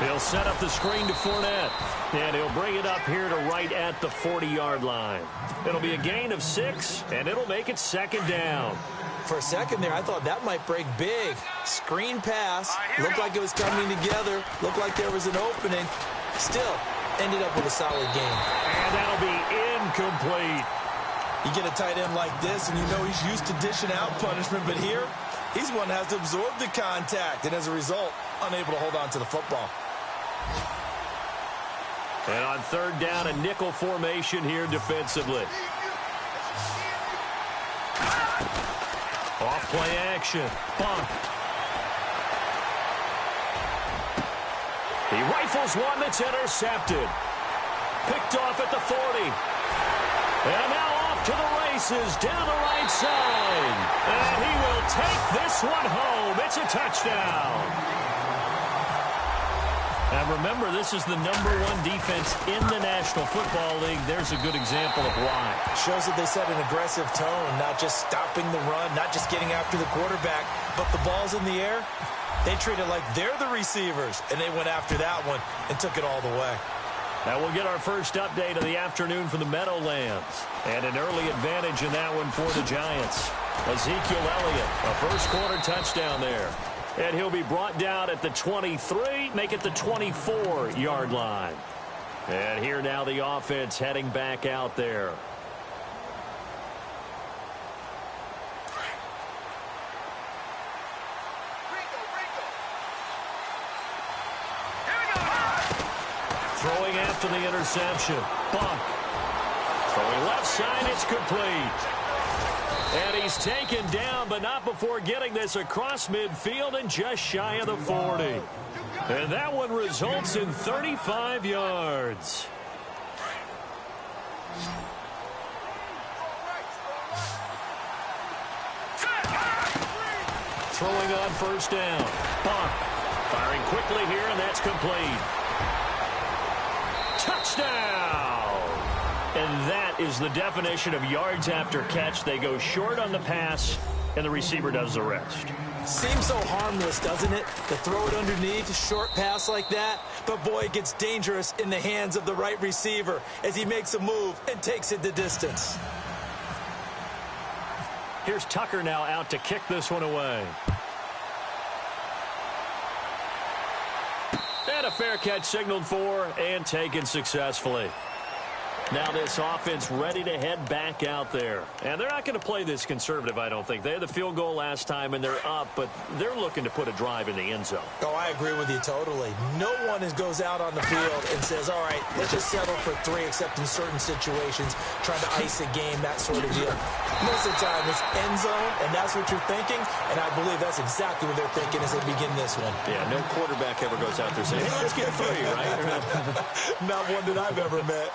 He'll set up the screen to Fournette, and he'll bring it up here to right at the 40-yard line. It'll be a gain of 6, and it'll make it second down. For a second there, I thought that might break big. Screen pass, looked like it was coming together, looked like there was an opening. Still, ended up with a solid gain. And that'll be incomplete. You get a tight end like this, and you know he's used to dishing out punishment, but here, he's one that has to absorb the contact, and as a result, unable to hold on to the football. And on third down, a nickel formation here defensively. Off play action. Bump. He rifles one that's intercepted. Picked off at the 40. And now off to the races down the right side. And he will take this one home. It's a touchdown. And remember, this is the #1 defense in the National Football League. There's a good example of why. Shows that they set an aggressive tone, not just stopping the run, not just getting after the quarterback, but the ball's in the air. They treat it like they're the receivers, and they went after that one and took it all the way. Now we'll get our first update of the afternoon from the Meadowlands. And an early advantage in that one for the Giants. Ezekiel Elliott, a first-quarter touchdown there. And he'll be brought down at the 23, make it the 24-yard line. And here now the offense heading back out there. Throwing after the interception. Buck. Throwing left side, it's complete. And he's taken down, but not before getting this across midfield and just shy of the 40. And that one results in 35 yards. Throwing on first down. Buck. Firing quickly here, and that's complete. Touchdown! And that is the definition of yards after catch. They go short on the pass, and the receiver does the rest. Seems so harmless, doesn't it? To throw it underneath, a short pass like that. But, boy, it gets dangerous in the hands of the right receiver as he makes a move and takes it the distance. Here's Tucker now out to kick this one away. And a fair catch signaled for and taken successfully. Now this offense ready to head back out there. And they're not going to play this conservative, I don't think. They had the field goal last time, and they're up, but they're looking to put a drive in the end zone. Oh, I agree with you totally. No one goes out on the field and says, all right, let's just settle for 3, except in certain situations, trying to ice a game, that sort of deal. Most of the time, it's end zone, and that's what you're thinking, and I believe that's exactly what they're thinking as they begin this one. Yeah, no quarterback ever goes out there saying, hey, let's get 3, right? Not one that I've ever met.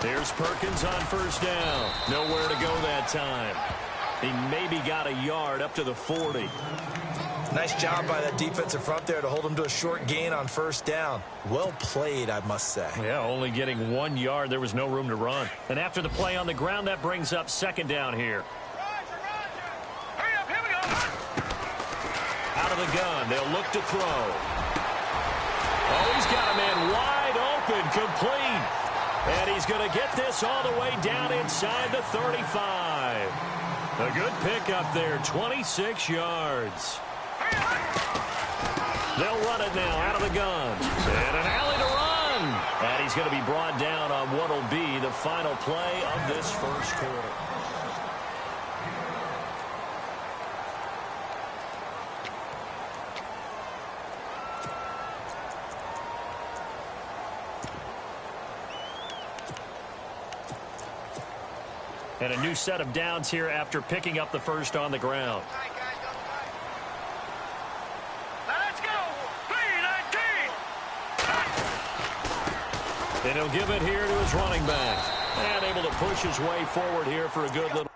Here's Perkins on first down. Nowhere to go that time. He maybe got a yard up to the 40. Nice job by that defensive front there to hold him to a short gain on first down. Well played, I must say. Yeah, only getting 1 yard. There was no room to run. And after the play on the ground, that brings up second down here. Out of the gun. They'll look to throw. Oh, he's got a man wide open, complete. And he's going to get this all the way down inside the 35. A good pickup there, 26 yards. They'll run it now out of the gun. And an alley to run. And he's going to be brought down on what will be the final play of this first quarter. And a new set of downs here after picking up the first on the ground. Let's go! 3-19! And he'll give it here to his running back. And able to push his way forward here for a good little.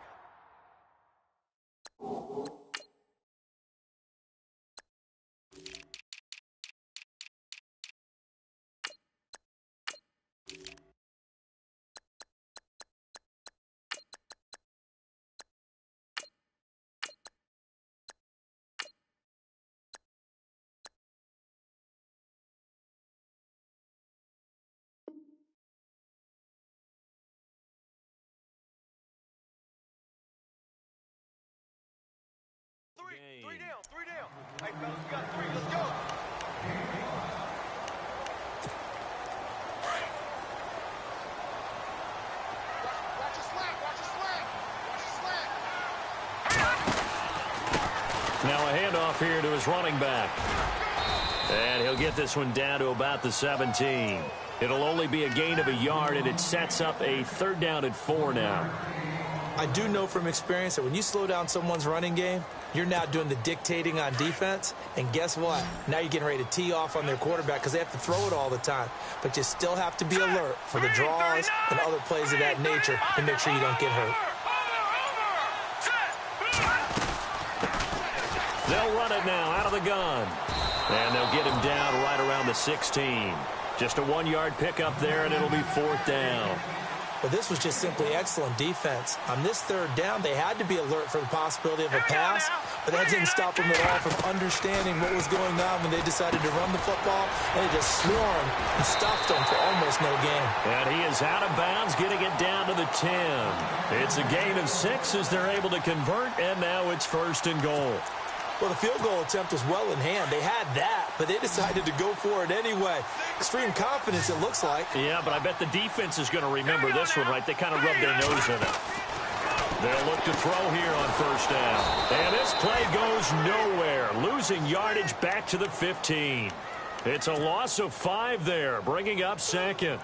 game. Three down. Hey, fellas, we got 3. Let's go. Watch your slant. Now a handoff here to his running back. And he'll get this one down to about the 17. It'll only be a gain of a yard, and it sets up a 3rd down and 4 now. I do know from experience that when you slow down someone's running game, you're now doing the dictating on defense. And guess what? Now you're getting ready to tee off on their quarterback because they have to throw it all the time. But you still have to be alert for the draws and other plays of that nature to make sure you don't get hurt. They'll run it now out of the gun. And they'll get him down right around the 16. Just a 1-yard pickup there, and it'll be 4th down. But this was just simply excellent defense. On this 3rd down, they had to be alert for the possibility of a pass, but that didn't stop them at all from understanding what was going on when they decided to run the football, and they just swarmed and stopped them for almost no gain. And he is out of bounds, getting it down to the 10. It's a gain of 6 as they're able to convert, and now it's 1st and goal. Well, the field goal attempt was well in hand. They had that, but they decided to go for it anyway. Extreme confidence, it looks like. Yeah, but I bet the defense is going to remember this one, right? They kind of rubbed their nose in it. They'll look to throw here on 1st down. And this play goes nowhere, losing yardage back to the 15. It's a loss of 5 there, bringing up 2nd.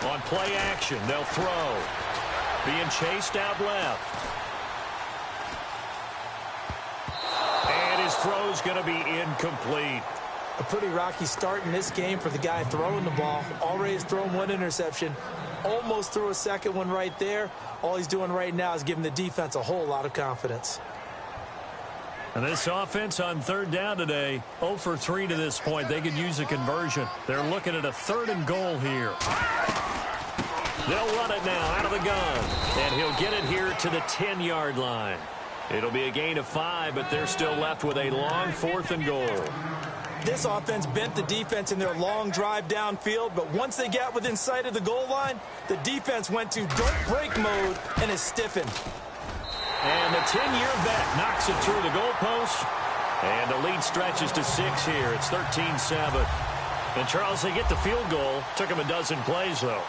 On play action, they'll throw. Being chased out left. And his throw's going to be incomplete. A pretty rocky start in this game for the guy throwing the ball. Already has thrown 1 interception. Almost threw a 2nd one right there. All he's doing right now is giving the defense a whole lot of confidence. And this offense on 3rd down today, 0 for 3 to this point. They could use a conversion. They're looking at a 3rd and goal here. They'll run it now out of the gun. And he'll get it here to the 10-yard line. It'll be a gain of 5, but they're still left with a long 4th and goal. This offense bent the defense in their long drive downfield, but once they got within sight of the goal line, the defense went to don't break mode and is stiffened. And the 10-year vet knocks it through the goalpost. And the lead stretches to 6 here. It's 13-7. And, Charles, they get the field goal. Took them a dozen plays, though.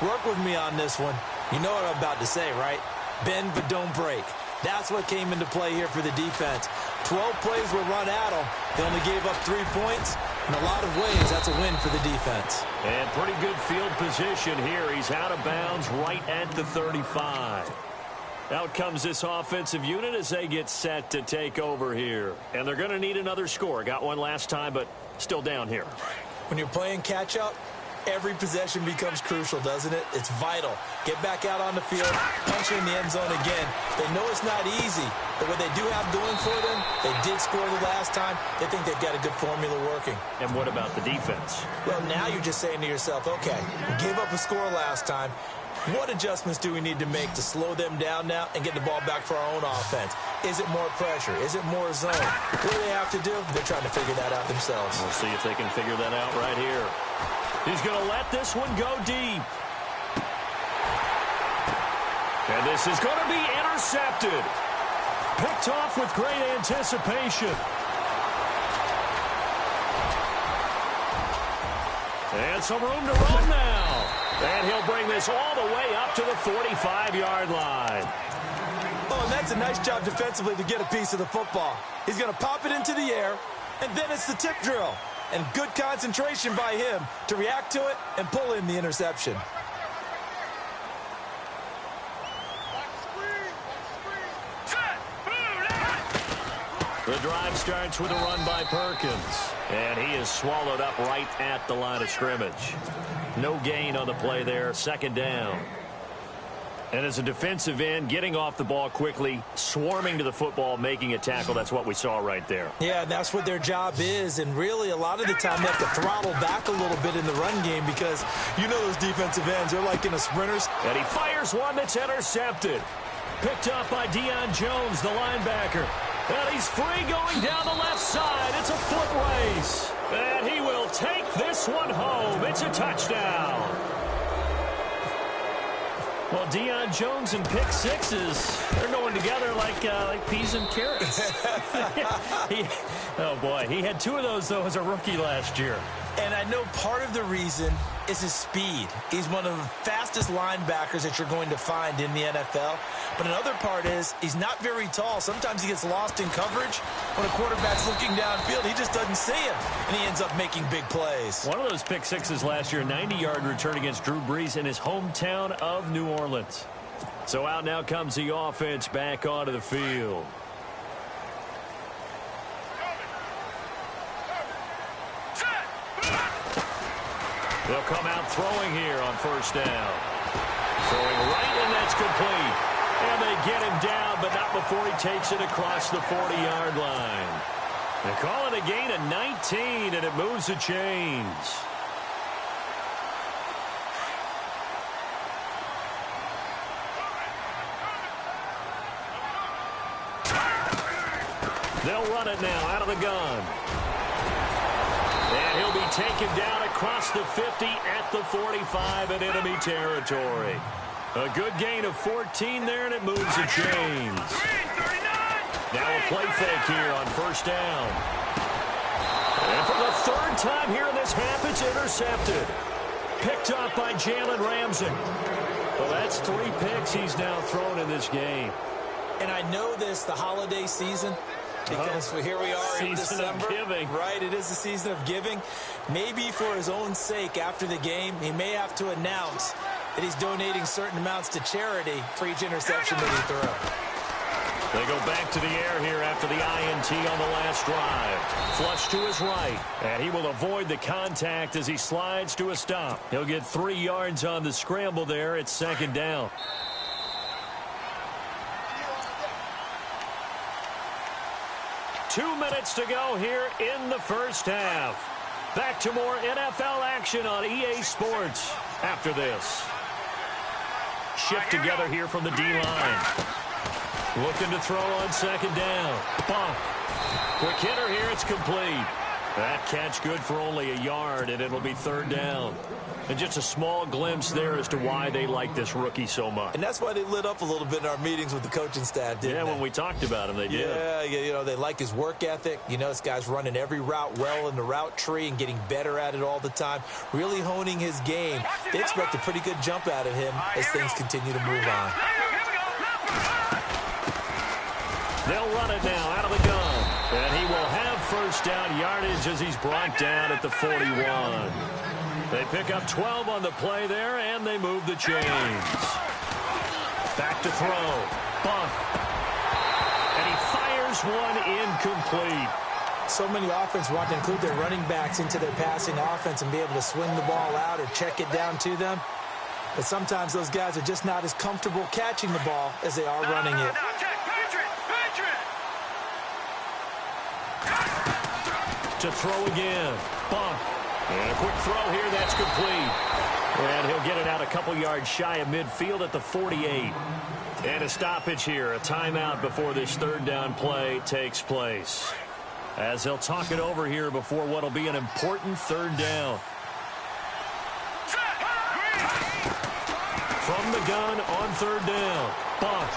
Work with me on this one. You know what I'm about to say, right? Bend but don't break. That's what came into play here for the defense. 12 plays were run at them. They only gave up 3 points. In a lot of ways, that's a win for the defense. And pretty good field position here. He's out of bounds right at the 35. Out comes this offensive unit as they get set to take over here. And they're going to need another score. Got one last time, but still down here. When you're playing catch-up, every possession becomes crucial, doesn't it? It's vital. Get back out on the field, punch in the end zone again. They know it's not easy, but what they do have going for them, they did score the last time. They think they've got a good formula working. And what about the defense? Well, now you're just saying to yourself, okay, we gave up a score last time. What adjustments do we need to make to slow them down now and get the ball back for our own offense? Is it more pressure? Is it more zone? What do they have to do? They're trying to figure that out themselves. We'll see if they can figure that out right here. He's going to let this one go deep. And this is going to be intercepted. Picked off with great anticipation. And some room to run now. And he'll bring this all the way up to the 45-yard line. Oh, and that's a nice job defensively to get a piece of the football. He's going to pop it into the air, and then it's the tip drill. And good concentration by him to react to it and pull in the interception. The drive starts with a run by Perkins. And he is swallowed up right at the line of scrimmage. No gain on the play there, 2nd down. And as a defensive end, getting off the ball quickly, swarming to the football, making a tackle, that's what we saw right there. Yeah, that's what their job is. And really, a lot of the time, they have to throttle back a little bit in the run game because you know those defensive ends, they're like in a sprinters. And he fires one that's intercepted. Picked up by Deion Jones, the linebacker. And he's free going down the left side. It's a foot race. And he will take this one home. It's a touchdown. Well, Deion Jones and pick sixes, they're going together like peas and carrots. Oh, boy. He had 2 of those, though, as a rookie last year. And I know part of the reason is his speed. He's one of the fastest linebackers that you're going to find in the NFL. But another part is he's not very tall. Sometimes he gets lost in coverage. When a quarterback's looking downfield, he just doesn't see him, and he ends up making big plays. One of those pick sixes last year, 90-yard return against Drew Brees in his hometown of New Orleans. So out now comes the offense back onto the field. They'll come out throwing here on first down. Throwing right, and that's complete. And they get him down, but not before he takes it across the 40-yard line. They call it a gain of 19, and it moves the chains. They'll run it now out of the gun. And he'll be taken down across the 50 at the 45 in enemy territory. A good gain of 14 there, and it moves the chains. Now a play fake here on first down. And for the 3rd time here in this half, it's intercepted. Picked up by Jalen Ramsey. Well, that's 3 picks he's now thrown in this game. And I know this, the holiday season, because here we are in December. Season of giving. Right, it is the season of giving. Maybe for his own sake after the game, he may have to announce that he's donating certain amounts to charity for each interception that he threw. They go back to the air here after the INT on the last drive. Flush to his right, and he will avoid the contact as he slides to a stop. He'll get 3 yards on the scramble there. It's 2nd down. Two minutes to go here in the first half. Back to more NFL action on EA Sports after this. Shift together here from the D-line. Looking to throw on 2nd down. Bump. Quick hitter here. It's complete. That catch good for only a yard, and it'll be 3rd down. And just a small glimpse there as to why they like this rookie so much. And that's why they lit up a little bit in our meetings with the coaching staff, didn't they? Yeah, when we talked about him, they did. Yeah, you know, they like his work ethic. You know, this guy's running every route well in the route tree and getting better at it all the time, really honing his game. They expect a pretty good jump out of him as things continue to move on. They'll run it now out of the gun. And he will have first down yardage as he's brought down at the 41. They pick up 12 on the play there, and they move the chains. Back to throw. Bump. And he fires one incomplete. So many offenses want to include their running backs into their passing offense and be able to swing the ball out or check it down to them. But sometimes those guys are just not as comfortable catching the ball as they are running it. To throw again. Bump. And a quick throw here. That's complete. And he'll get it out a couple yards shy of midfield at the 48. And a stoppage here. A timeout before this 3rd down play takes place. As they'll talk it over here before what will be an important 3rd down. From the gun on 3rd down. Buck.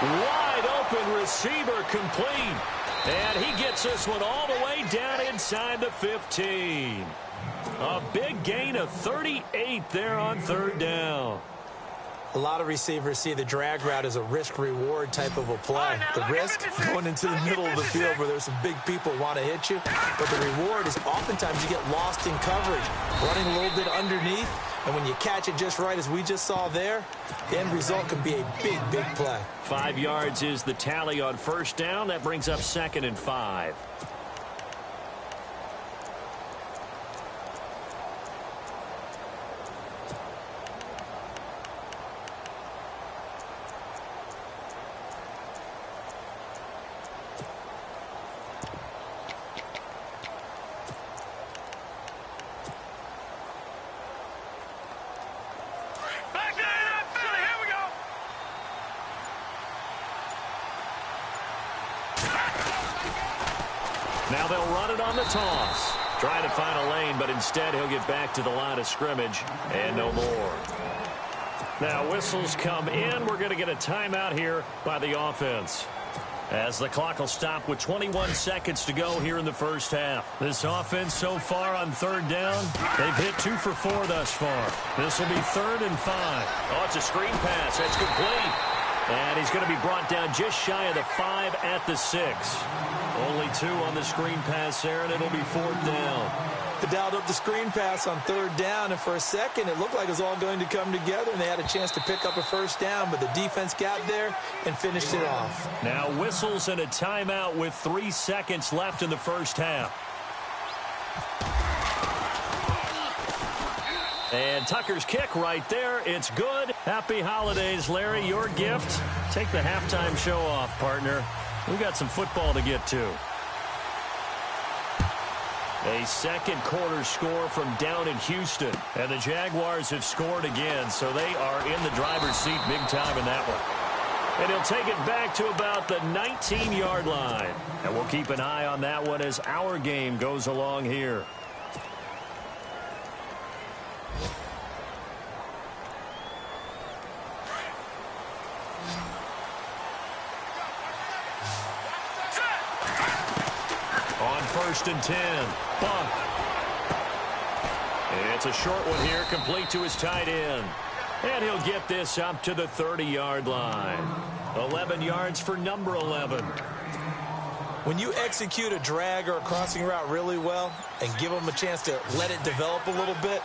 Wide open receiver complete. And he gets this one all the way down inside the 15. A big gain of 38 there on 3rd down. A lot of receivers see the drag route as a risk-reward type of a play. The risk, going into the middle of the field where there's some big people who want to hit you. But the reward is oftentimes you get lost in coverage, running a little bit underneath. And when you catch it just right, as we just saw there, the end result can be a big, big play. 5 yards is the tally on 1st down. That brings up 2nd and 5. Now they'll run it on the toss. Trying to find a lane, but instead he'll get back to the line of scrimmage and no more. Now whistles come in. We're going to get a timeout here by the offense, as the clock will stop with 21 seconds to go here in the first half. This offense so far on third down, they've hit 2 for 4 thus far. This will be 3rd and 5. Oh, it's a screen pass. That's complete. And he's going to be brought down just shy of the 5 at the 6. Only 2 on the screen pass there, and it'll be 4th down. They dialed up the screen pass on 3rd down, and for a second it looked like it was all going to come together, and they had a chance to pick up a first down, but the defense got there and finished it off. Now whistles and a timeout with 3 seconds left in the first half. And Tucker's kick right there. It's good. Happy holidays, Larry. Your gift. Take the halftime show off, partner. We got some football to get to. A second quarter score from down in Houston. And the Jaguars have scored again, so they are in the driver's seat big time in that one. And he'll take it back to about the 19-yard line. And we'll keep an eye on that one as our game goes along here. On 1st and 10. Buck. It's a short one here, complete to his tight end. And he'll get this up to the 30-yard line. 11 yards for number 11. When you execute a drag or a crossing route really well and give them a chance to let it develop a little bit,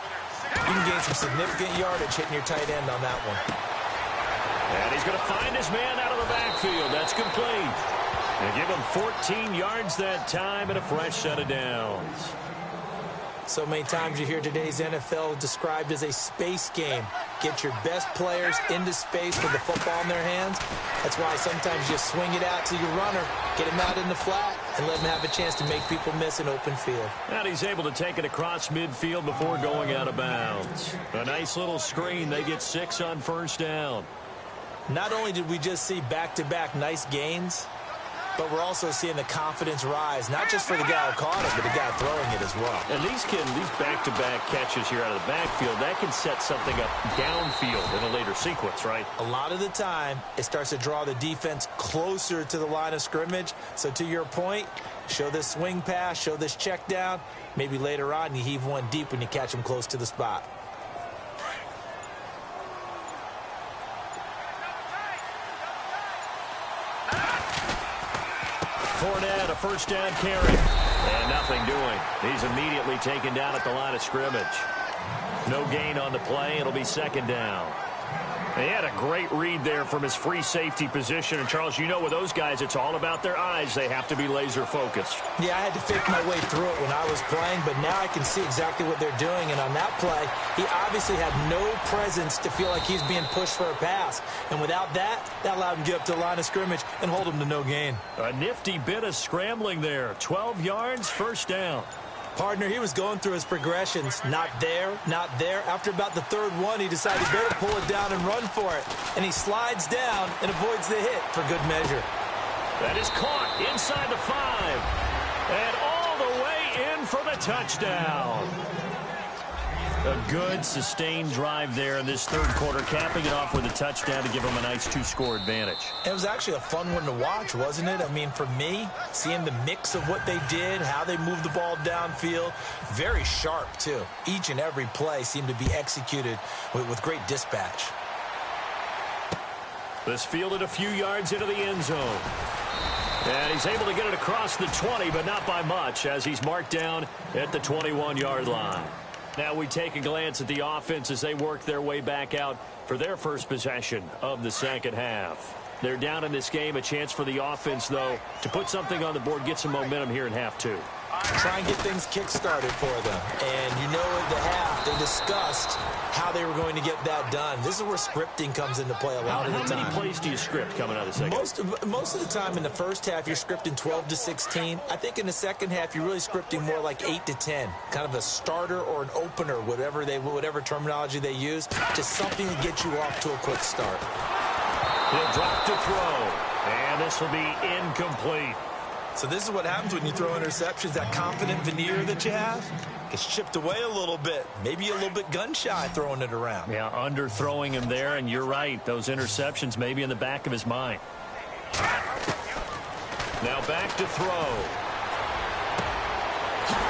you can gain some significant yardage hitting your tight end on that one. And he's going to find his man out of the backfield. That's complete. They give him 14 yards that time and a fresh set of downs. So many times you hear today's NFL described as a space game. Get your best players into space with the football in their hands. That's why sometimes you swing it out to your runner, get him out in the flat, and let him have a chance to make people miss an open field. And he's able to take it across midfield before going out of bounds. A nice little screen. They get 6 on 1st down. Not only did we just see back-to-back nice gains, but we're also seeing the confidence rise, not just for the guy who caught it, but the guy throwing it as well. And these back-to-back catches here out of the backfield, that can set something up downfield in a later sequence, right? A lot of the time, it starts to draw the defense closer to the line of scrimmage. So to your point, show this swing pass, show this check down. Maybe later on you heave one deep when you catch him close to the spot. Fournette, a 1st down carry. And nothing doing. He's immediately taken down at the line of scrimmage. No gain on the play. It'll be 2nd down. He had a great read there from his free safety position. And, Charles, you know with those guys, it's all about their eyes. They have to be laser focused. Yeah, I had to fake my way through it when I was playing, but now I can see exactly what they're doing. And on that play, he obviously had no presence to feel like he's being pushed for a pass. And without that, that allowed him to get up to the line of scrimmage and hold him to no gain. A nifty bit of scrambling there. 12 yards, 1st down. Partner, he was going through his progressions. Not there, not there. After about the 3rd one, he decided he better pull it down and run for it. And he slides down and avoids the hit for good measure. That is caught inside the 5. And all the way in for the touchdown. A good, sustained drive there in this 3rd quarter, capping it off with a touchdown to give him a nice 2-score advantage. It was actually a fun one to watch, wasn't it? I mean, for me, seeing the mix of what they did, how they moved the ball downfield, very sharp, too. Each and every play seemed to be executed with great dispatch. This fielded a few yards into the end zone. And he's able to get it across the 20, but not by much, as he's marked down at the 21-yard line. Now we take a glance at the offense as they work their way back out for their first possession of the 2nd half. They're down in this game. A chance for the offense, though, to put something on the board, get some momentum here in half 2. Try and get things kick-started for them. And you know at the half, they discussed how they were going to get that done. This is where scripting comes into play a lot of the time. How many plays do you script coming out of the 2nd? Most of the time in the first half, you're scripting 12 to 16. I think in the 2nd half, you're really scripting more like 8 to 10. Kind of a starter or an opener, whatever terminology they use. Just something to get you off to a quick start. He'll drop to throw. And this will be incomplete. So this is what happens when you throw interceptions. That confident veneer that you have gets chipped away a little bit. Maybe a little bit gun-shy throwing it around. Yeah, underthrowing him there, and you're right. Those interceptions may be in the back of his mind. Now back to throw.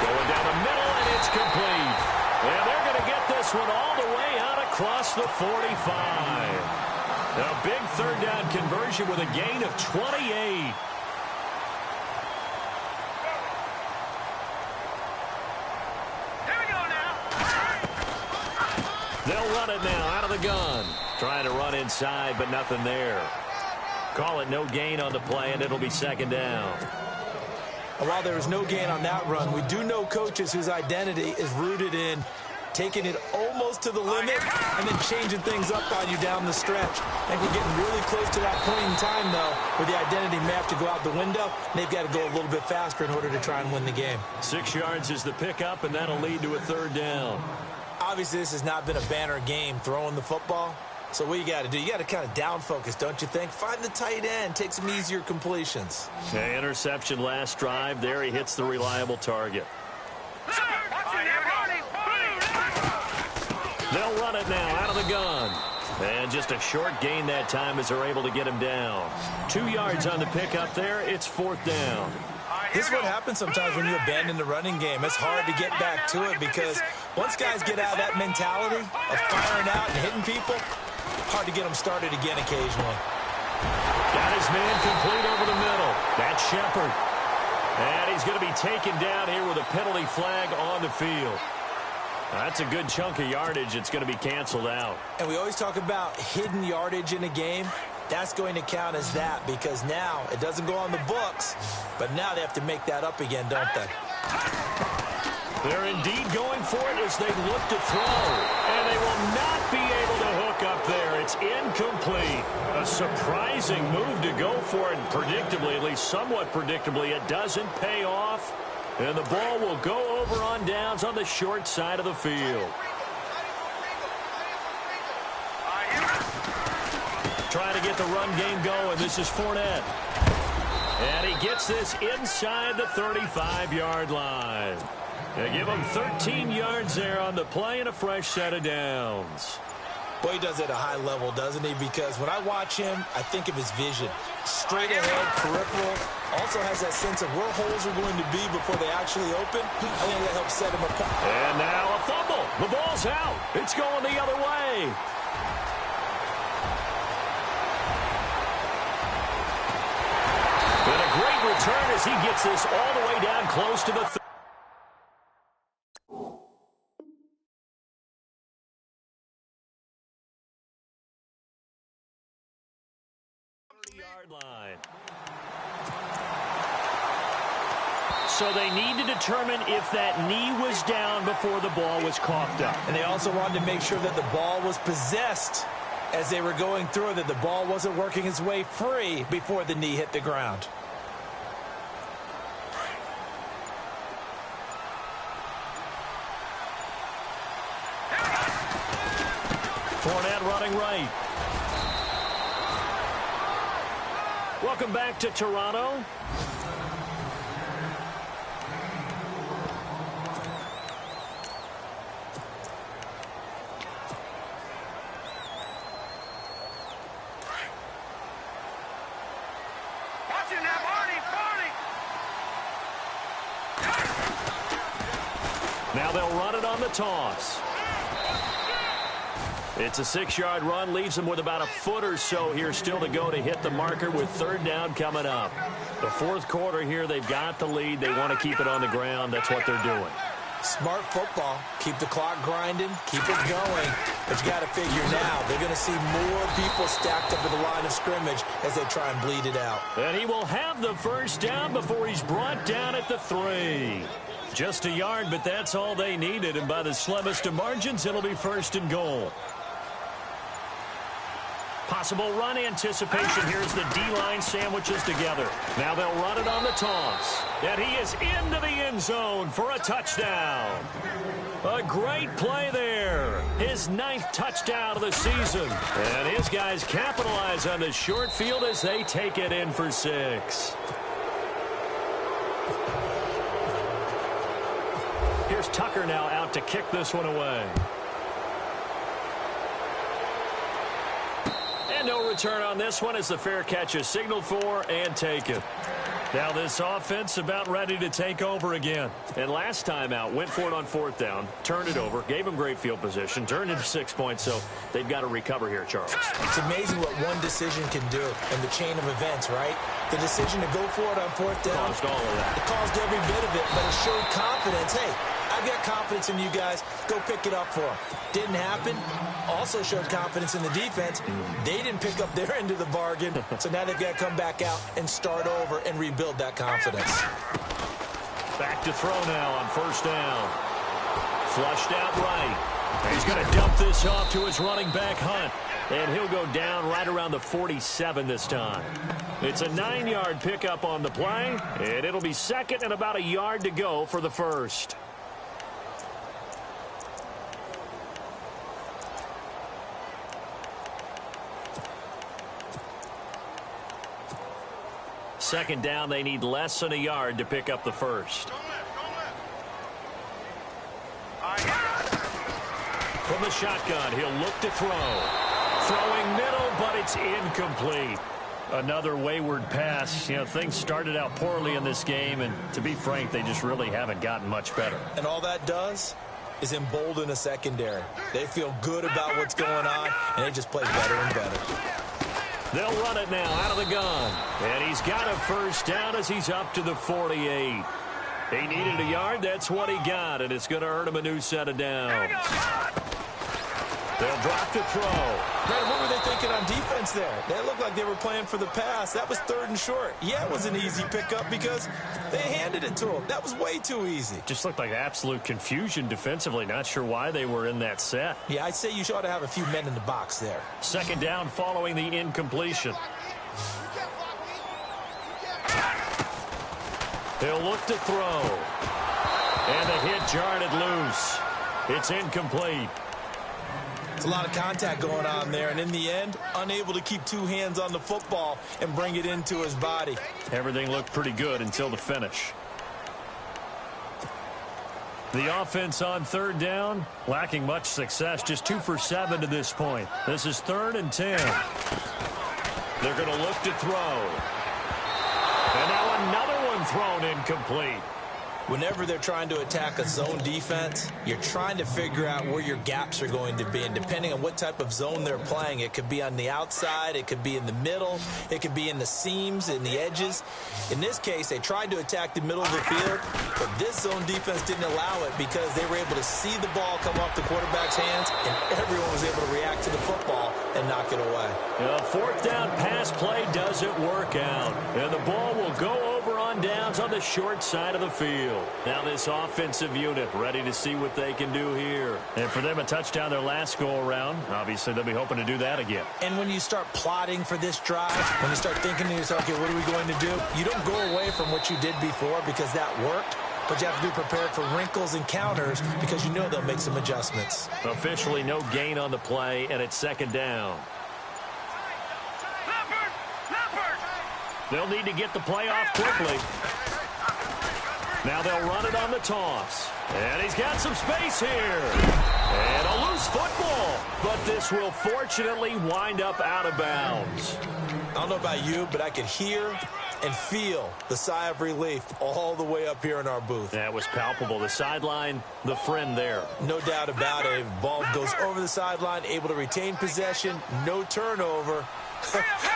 Going down the middle, and it's complete. And they're going to get this one all the way out across the 45. Now, big third down conversion with a gain of 28. They'll run it now out of the gun. Trying to run inside, but nothing there. Call it no gain on the play, and it'll be second down. And while there was no gain on that run, we do know coaches whose identity is rooted in taking it almost to the limit and then changing things up on you down the stretch. I think we're getting really close to that point in time, though, where the identity may have to go out the window. They've got to go a little bit faster in order to try and win the game. 6 yards is the pickup, and that'll lead to a third down. Obviously, this has not been a banner game throwing the football. So what you got to do, you got to kind of down focus, don't you think? Find the tight end, take some easier completions. Okay, interception last drive. There he hits the reliable target. They'll run it now out of the gun. And just a short gain that time as they're able to get him down. 2 yards on the pickup there. It's fourth down. This is what happens sometimes when you abandon the running game. It's hard to get back to it because once guys get out of that mentality of firing out and hitting people, hard to get them started again occasionally. Got his man complete over the middle. That's Shepard. And he's going to be taken down here with a penalty flag on the field. That's a good chunk of yardage. It's going to be canceled out. And we always talk about hidden yardage in a game. That's going to count as that because now it doesn't go on the books, but now they have to make that up again, don't they? They're indeed going for it as they look to throw. And they will not be able to hook up there. It's incomplete. A surprising move to go for it. Predictably, at least somewhat predictably, it doesn't pay off. And the ball will go over on downs on the short side of the field. Trying to get the run game going. This is Fournette. And he gets this inside the 35-yard line. They give him 13 yards there on the play and a fresh set of downs. Boy, he does it at a high level, doesn't he? Because when I watch him, I think of his vision. Straight ahead, peripheral. Also has that sense of where holes are going to be before they actually open. I think that helps set him apart. And now a fumble. The ball's out. It's going the other way. And a great return as he gets this all the way down close to the 30-yard line. So they need to determine if that knee was down before the ball was coughed up. And they also wanted to make sure that the ball was possessed as they were going through, that the ball wasn't working its way free before the knee hit the ground. Fournette running right. Welcome back to Toronto. Now they'll run it on the toss. It's a 6-yard run, leaves them with about a foot or so here still to go to hit the marker with third down coming up. The fourth quarter here, they've got the lead. They want to keep it on the ground. That's what they're doing. Smart football. Keep the clock grinding. Keep it going. But you got to figure now, they're going to see more people stacked up at the line of scrimmage as they try and bleed it out. And he will have the first down before he's brought down at the 3. Just a yard, but that's all they needed. And by the slimmest of margins, it'll be first and goal. Possible run anticipation. Here's the D-line sandwiches together. Now they'll run it on the toss. And he is into the end zone for a touchdown. A great play there. His 9th touchdown of the season. And his guys capitalize on the short field as they take it in for 6. Tucker now out to kick this one away. And no return on this one as the fair catch is signaled for and taken. Now this offense about ready to take over again. And last time out, went for it on 4th down, turned it over, gave them great field position, turned into 6 points, so they've got to recover here, Charles. It's amazing what one decision can do in the chain of events, right? The decision to go for it on 4th down. Caused all of that. It caused every bit of it, but it showed confidence. Hey, I've got confidence in you guys. Go pick it up for them. Didn't happen. Also showed confidence in the defense. They didn't pick up their end of the bargain, so now they've got to come back out and start over and rebuild that confidence. Back to throw now on 1st down. Flushed out right. He's going to dump this off to his running back, Hunt. And he'll go down right around the 47 this time. It's a 9-yard pickup on the play, and it'll be 2nd and about a yard to go for the first. Second down, they need less than a yard to pick up the first. From the shotgun, he'll look to throw. Throwing middle, but it's incomplete. Another wayward pass. You know, things started out poorly in this game, and to be frank, they just really haven't gotten much better. And all that does is embolden a secondary. They feel good about what's going on, and they just play better and better. They'll run it now out of the gun. And he's got a first down as he's up to the 48. He needed a yard. That's what he got, and it's going to earn him a new set of downs. They'll drop to throw. Brandon, what were they thinking on defense there? They looked like they were playing for the pass. That was 3rd and short. Yeah, it was an easy pickup because they handed it to him. That was way too easy. Just looked like absolute confusion defensively. Not sure why they were in that set. Yeah, I'd say you ought to have a few men in the box there. 2nd down following the incompletion. He'll look to throw. And the hit jarred it loose. It's incomplete. It's a lot of contact going on there, and in the end, unable to keep 2 hands on the football and bring it into his body. Everything looked pretty good until the finish. The offense on 3rd down, lacking much success, just 2 for 7 to this point. This is 3rd and 10. They're going to look to throw. And now another one thrown incomplete. Whenever they're trying to attack a zone defense, you're trying to figure out where your gaps are going to be. And depending on what type of zone they're playing, it could be on the outside, it could be in the middle, it could be in the seams, in the edges. In this case, they tried to attack the middle of the field, but this zone defense didn't allow it because they were able to see the ball come off the quarterback's hands, and everyone was able to react to the football and knock it away. A 4th down pass play doesn't work out, and the ball will go over on downs on the short side of the field. Now this offensive unit ready to see what they can do here. And for them, a touchdown their last go-around. Obviously, they'll be hoping to do that again. And when you start plotting for this drive, when you start thinking to yourself, okay, what are we going to do? You don't go away from what you did before because that worked. But you have to be prepared for wrinkles and counters because you know they'll make some adjustments. Officially no gain on the play, and it's 2nd down. They'll need to get the play off quickly. Now they'll run it on the toss. And he's got some space here. And a loose football. But this will fortunately wind up out of bounds. I don't know about you, but I could hear and feel the sigh of relief all the way up here in our booth. That was palpable. The sideline, the friend there. No doubt about it. Ball goes over the sideline, able to retain possession, no turnover.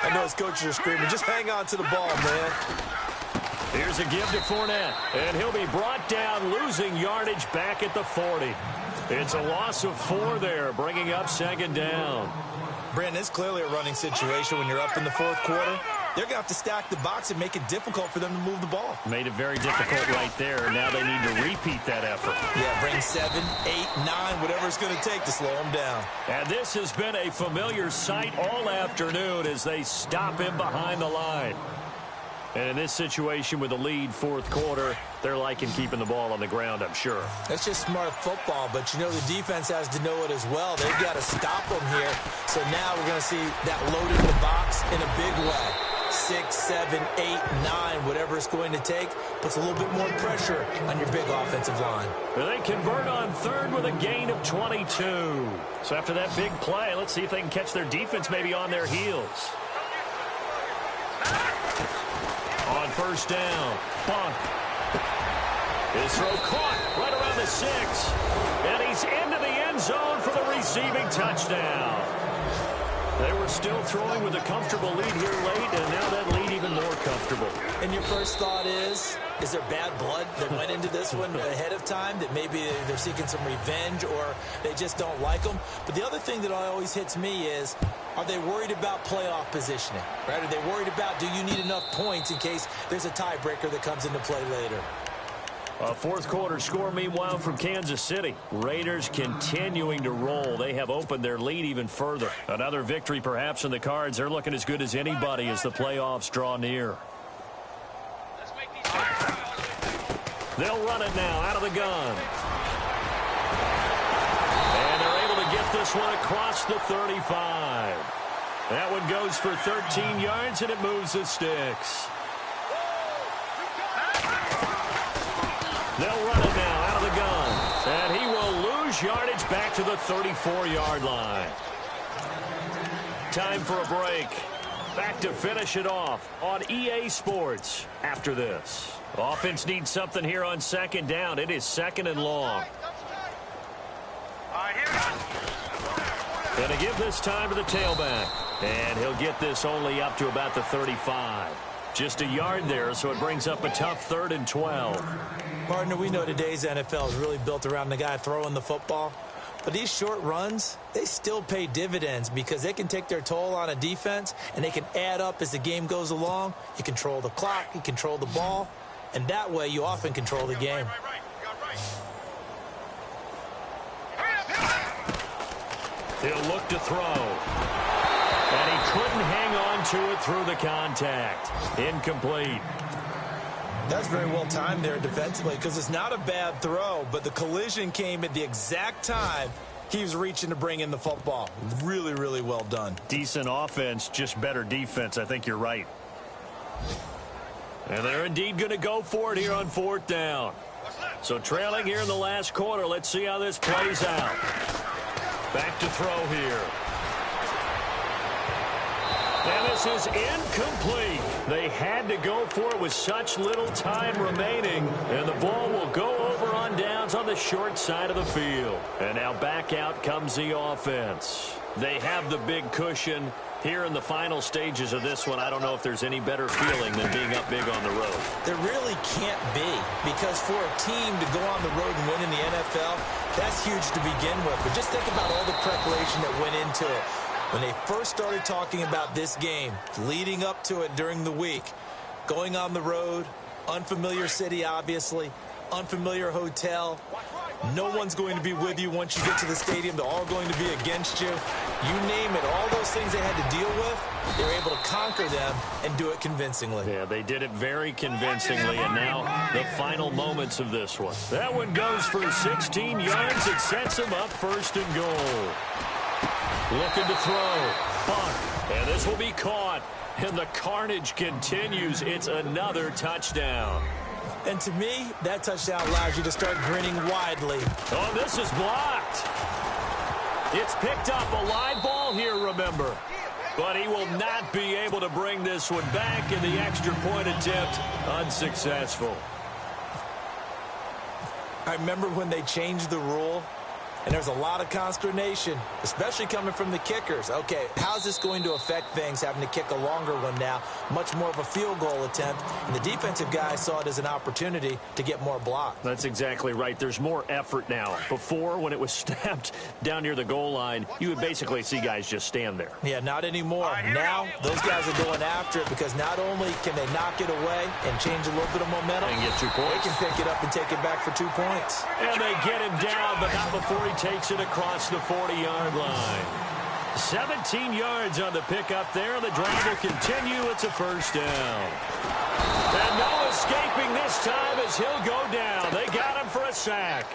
I know his coaches are screaming, just hang on to the ball, man. Here's a give to Fournette, and he'll be brought down, losing yardage back at the 40. It's a loss of 4 there, bringing up 2nd down. Brandon, it's clearly a running situation when you're up in the 4th quarter. They're going to have to stack the box and make it difficult for them to move the ball. Made it very difficult right there. Now they need to repeat that effort. Yeah, bring 7, 8, 9, whatever it's going to take to slow them down. And this has been a familiar sight all afternoon as they stop him behind the line. And in this situation with the lead 4th quarter, they're liking keeping the ball on the ground, I'm sure. That's just smart football, but you know the defense has to know it as well. They've got to stop them here. So now we're going to see that load in the box in a big way. 6, 7, 8, 9, whatever it's going to take, puts a little bit more pressure on your big offensive line. They convert on third with a gain of 22. So after that big play, let's see if they can catch their defense maybe on their heels. On first down, Buck. His throw caught right around the 6. And he's into the end zone for the receiving touchdown. They were still throwing with a comfortable lead here late, and now that lead even more comfortable. And your first thought is there bad blood that went into this one ahead of time, that maybe they're seeking some revenge or they just don't like them? But the other thing that always hits me is, are they worried about playoff positioning? Right? Are they worried about, do you need enough points in case there's a tiebreaker that comes into play later? A fourth quarter score, meanwhile, from Kansas City. Raiders continuing to roll. They have opened their lead even further. Another victory perhaps in the cards. They're looking as good as anybody as the playoffs draw near. They'll run it now out of the gun. And they're able to get this one across the 35. That one goes for 13 yards, and it moves the sticks. They'll run it now out of the gun. And he will lose yardage back to the 34-yard line. Time for a break. Back to finish it off on EA Sports after this. Offense needs something here on second down. It is second and long. Going to give this time to the tailback. And he'll get this only up to about the 35. Just a yard there, so it brings up a tough 3rd and 12. Partner, we know today's NFL is really built around the guy throwing the football. But these short runs, they still pay dividends because they can take their toll on a defense, and they can add up as the game goes along. You control the clock, you control the ball, and that way you often control the game. He'll look to throw. And he couldn't hang on to it through the contact. Incomplete. That's very well timed there defensively because it's not a bad throw, but the collision came at the exact time he was reaching to bring in the football. Really, really well done. Decent offense, just better defense. I think you're right. And they're indeed going to go for it here on 4th down. So trailing here in the last quarter. Let's see how this plays out. Back to throw here. And this is incomplete. They had to go for it with such little time remaining. And the ball will go over on downs on the short side of the field. And now back out comes the offense. They have the big cushion. Here in the final stages of this one, I don't know if there's any better feeling than being up big on the road. There really can't be, because for a team to go on the road and win in the NFL, that's huge to begin with. But just think about all the preparation that went into it. When they first started talking about this game, leading up to it during the week, going on the road, unfamiliar city, obviously, unfamiliar hotel. No one's going to be with you once you get to the stadium. They're all going to be against you. You name it, all those things they had to deal with, they were able to conquer them and do it convincingly. Yeah, they did it very convincingly, and now the final moments of this one. That one goes for 16 yards. It sets them up 1st and goal. Looking to throw. Buck. And this will be caught. And the carnage continues. It's another touchdown. And to me, that touchdown allows you to start grinning widely. Oh, this is blocked. It's picked up. A live ball here, remember. But he will not be able to bring this one back, in the extra point attempt unsuccessful. I remember when they changed the rule, and there's a lot of consternation, especially coming from the kickers. Okay, how's this going to affect things, having to kick a longer one now, much more of a field goal attempt, and the defensive guys saw it as an opportunity to get more blocks. That's exactly right. There's more effort now. Before, when it was snapped down near the goal line, you would basically see guys just stand there. Yeah, not anymore. Now, those guys are going after it because not only can they knock it away and change a little bit of momentum, and get 2 points. They can pick it up and take it back for 2 points. And they get him down, but not before he takes it across the 40-yard line. 17 yards on the pickup there. The drive will continue. It's a 1st down. And no escaping this time as he'll go down. They got him for a sack.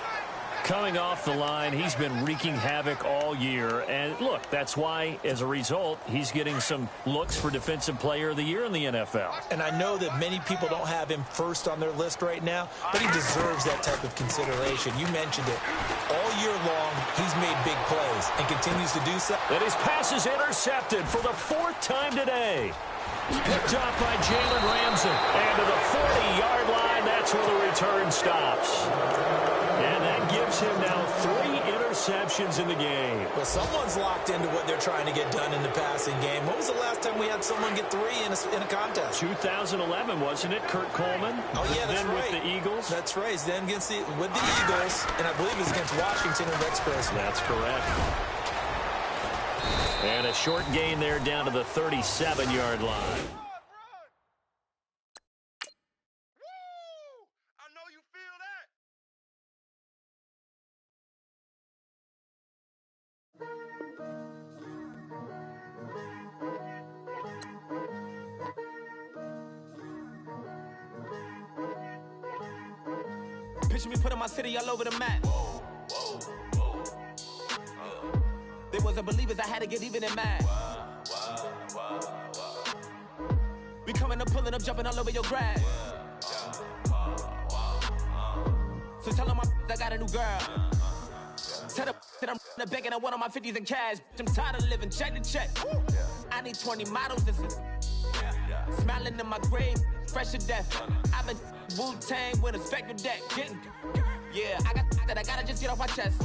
coming off the line, he's been wreaking havoc all year. And look, that's why, as a result, he's getting some looks for Defensive Player of the Year in the NFL. And I know that many people don't have him first on their list right now, but he deserves that type of consideration. You mentioned it. All year long, he's made big plays and continues to do so. And his pass is intercepted for the 4th time today. Picked off by Jalen Ramsey. And to the 40-yard line, that's where the return stops. And that gives him now 3 interceptions in the game. Well, someone's locked into what they're trying to get done in the passing game. When was the last time we had someone get 3 in a contest? 2011, wasn't it, Kurt Coleman? Oh, yeah, that's then right. with the Eagles? That's right. Then with the Eagles, and I believe it was against Washington and Rex Grossman. That's correct. And a short gain there down to the 37-yard line. Picture me putting my city all over the map. They wasn't believers, I had to get even and mad. We coming up, pulling up, jumping all over your grass. So tell them I got a new girl. Tell them that I'm in the bank and I want all my 50s in cash. I'm tired of living check to check. I need 20 models. This is smiling in my grave, fresh to death. I've been Wu-Tang with a spectre deck. Yeah, I gotta just get off my chest.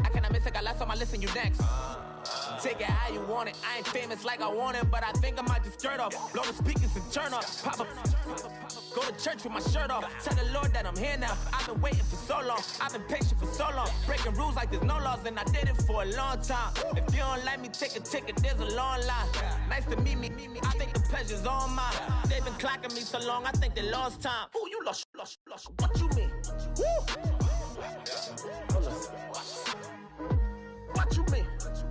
I cannot miss it, I got lots on my list and you next. Take it how you want it. I ain't famous like I want it, but I think I might just skirt off. Blow the speakers and turn up. Pop up. Go to church with my shirt off. Tell the Lord that I'm here now. I've been waiting for so long. I've been patient for so long. Breaking rules like there's no laws, and I did it for a long time. If you don't like me, take a ticket. There's a long line. Nice to meet me. I think the pleasure's all mine. They've been clocking me so long, I think they lost time. Ooh, you lost. What you mean? Woo! What you mean?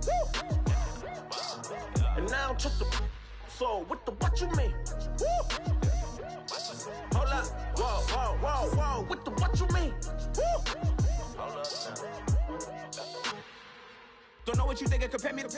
Woo! And now I don't trust the so what you mean? Woo! Hold up, whoa, what you mean? Woo! Hold up. Don't know what you think, compare me to